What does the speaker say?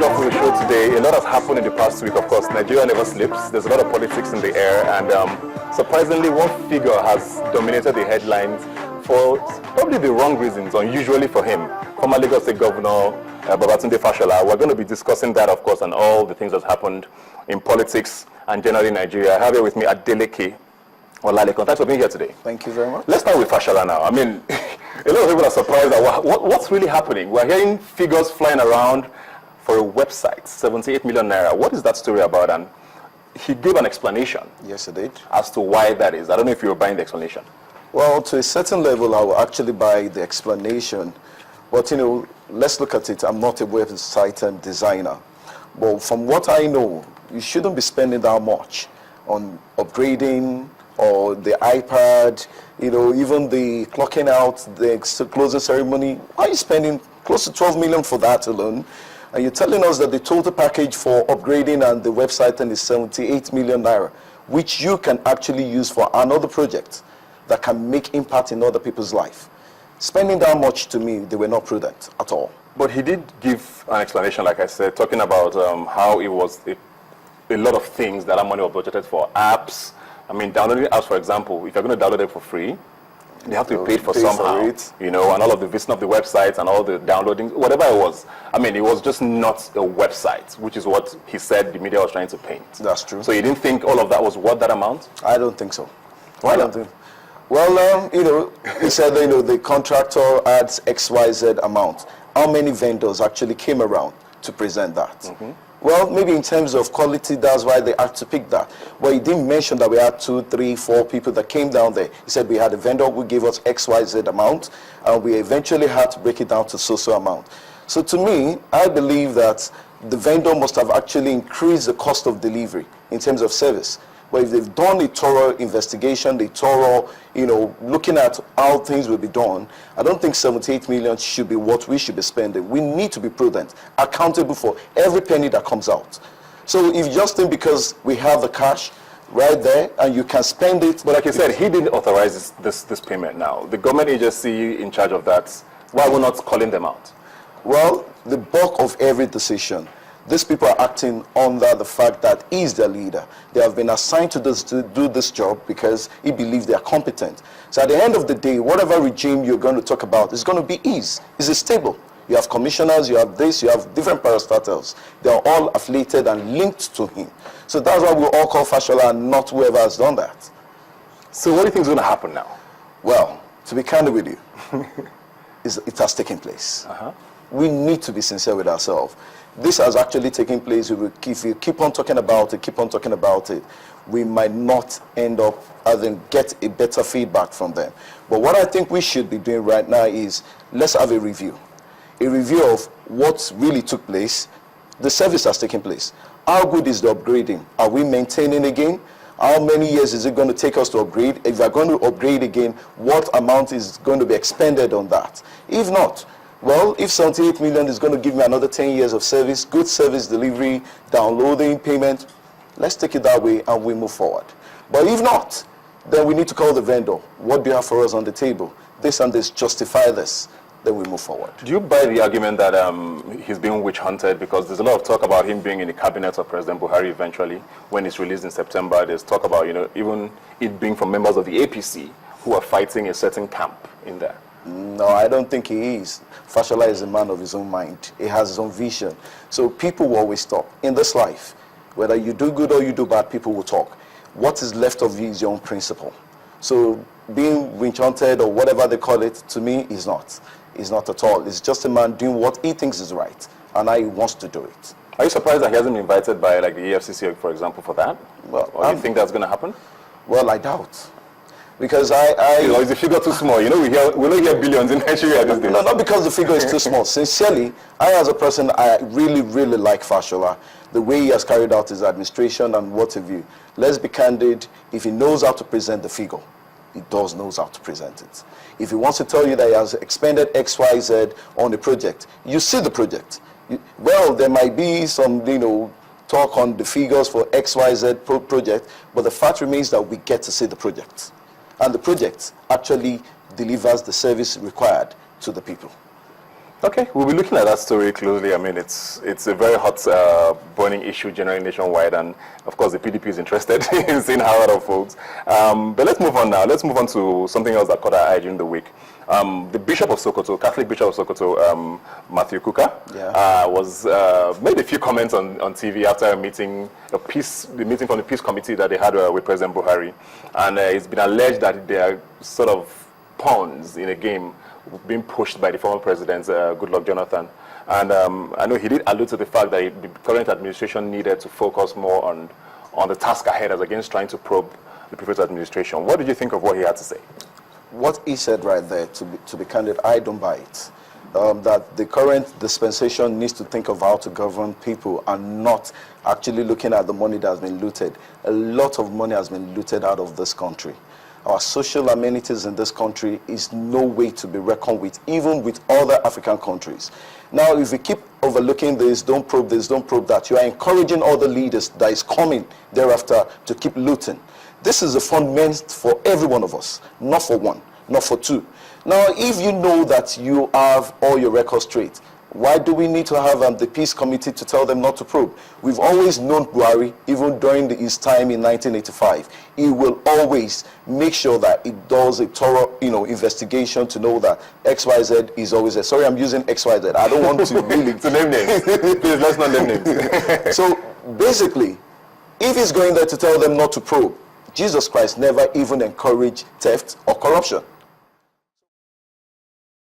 kick off with the show today, a lot has happened in the past week, of course. Nigeria never sleeps. There's a lot of politics in the air, and surprisingly, one figure has dominated the headlines for probably the wrong reasons, unusually for him. Former Lagos State Governor Fashola. We're going to be discussing that, of course, and all the things that's happened in politics and generally in Nigeria. I have here with me Adeleke Olalekon. Thanks for being here today. Thank you very much. Let's start with Fashola now. I mean, a lot of people are surprised at what's really happening. We're hearing figures flying around for a website, 78 million naira. What is that story about? And he gave an explanation. Yes, he did. As to why that is. I don't know if you were buying the explanation. Well, to a certain level, I will actually buy the explanation. But, let's look at it. I'm not a website designer. But from what I know, you shouldn't be spending that much on upgrading or the iPad, even the clocking out, the closing ceremony. Why are you spending close to 12 million for that alone? And you're telling us that the total package for upgrading and the website then is 78 million naira, which you can actually use for another project that can make impact in other people's life. Spending that much, to me, they were not prudent at all. But he did give an explanation, like I said, talking about how it was a lot of things that money was budgeted for. Apps, downloading apps, for example, if you're going to download it for free, they have to be paid for somehow, and all of the visiting of the websites and all the downloading, whatever it was. It was just not a website, which is what he said the media was trying to paint. That's true. So you didn't think all of that was worth that amount? I don't think so. Why not? Well, he said, the contractor adds XYZ amount. How many vendors actually came around to present that? Mm-hmm. Well, maybe in terms of quality, that's why they had to pick that. But he didn't mention that we had 2, 3, 4 people that came down there. He said we had a vendor who gave us XYZ amount, and we eventually had to break it down to so amount. So to me, I believe that the vendor must have actually increased the cost of delivery in terms of service. But if they've done a thorough investigation, looking at how things will be done, I don't think 78 million should be what we should be spending. We need to be prudent, accountable for every penny that comes out. So if you just think because we have the cash right there and you can spend it. But like you said, he didn't authorize this payment now. The government agency in charge of that, why are we not calling them out? Well, the bulk of every decision, these people are acting under the fact that he is their leader. They have been assigned to do this job because he believes they are competent. So at the end of the day, whatever regime you're going to talk about is going to be ease. It's stable. You have commissioners, you have this, you have different parastatals. They are all affiliated and linked to him. So that's why we all call Fashola and not whoever has done that. So what do you think is going to happen now? Well, to be candid with you, it has taken place. We need to be sincere with ourselves. This has actually taken place. If you keep on talking about it, we might not end up get a better feedback from them. But what I think we should be doing right now is let's have a review of what really took place. The service has taken place. How good is the upgrading? Are we maintaining again? How many years is it going to take us to upgrade? If we are going to upgrade again, what amount is going to be expended on that? If not, well, if 78 million is going to give me another 10 years of service, good service delivery, downloading, payment, let's take it that way and we move forward. But if not, then we need to call the vendor. What do you have for us on the table? This and this, justify this. Then we move forward. Do you buy the argument that he's being witch hunted? Because there's a lot of talk about him being in the cabinet of President Buhari eventually. When it's released in September, there's talk about, even it being from members of the APC who are fighting a certain camp in there. No, I don't think he is. Fashola is a man of his own mind. He has his own vision. So people will always talk. In this life, whether you do good or you do bad, people will talk. What is left of you is your own principle. So being witch-hunted or whatever they call it, to me, is not. It's not at all. It's just a man doing what he thinks is right, and how he wants to do it. Are you surprised that he hasn't been invited by the EFCC, for example, for that? Well, or do you think that's going to happen? Well, I doubt. Because is the figure too small? We don't hear billions in Nigeria these days. No, not because the figure is too small. Sincerely, as a person, I really, really like Fashola. The way he has carried out his administration and what have you. Let's be candid. If he knows how to present the figure, he does knows how to present it. If he wants to tell you that he has expended XYZ on a project, you see the project. Well, there might be some, talk on the figures for XYZ project, but the fact remains that we get to see the project. And the project actually delivers the service required to the people. Okay, we'll be looking at that story closely. I mean, it's a very hot, burning issue generally nationwide, and of course the PDP is interested in seeing how it unfolds. But let's move on now. Let's move on to something else that caught our eye during the week. The Bishop of Sokoto, Catholic Bishop of Sokoto, Matthew Kuka, was made a few comments on TV after a meeting, the meeting from the Peace Committee that they had with President Buhari, and it's been alleged that they are sort of pawns in a game being pushed by the former president, Goodluck Jonathan. And I know he did allude to the fact that the current administration needed to focus more on the task ahead as against trying to probe the previous administration. What did you think of what he had to say? What he said right there, to be candid, I don't buy it. That the current dispensation needs to think of how to govern people and not actually looking at the money that has been looted. A lot of money has been looted out of this country. Our social amenities in this country is no way to be reckoned with, even with other African countries. Now, if we keep overlooking this, don't probe that, you are encouraging other leaders that is coming thereafter to keep looting. This is a fund meant for every one of us, not for one, not for two. Now, if you know that you have all your records straight, why do we need to have the Peace Committee to tell them not to probe? We've always known Buhari, even during his time in 1985. He will always make sure that it does a thorough, investigation to know that XYZ is always there. Sorry, I'm using XYZ. I don't want to really... to name names. Please, let's not name names. So, basically, if he's going there to tell them not to probe, Jesus Christ never even encouraged theft or corruption.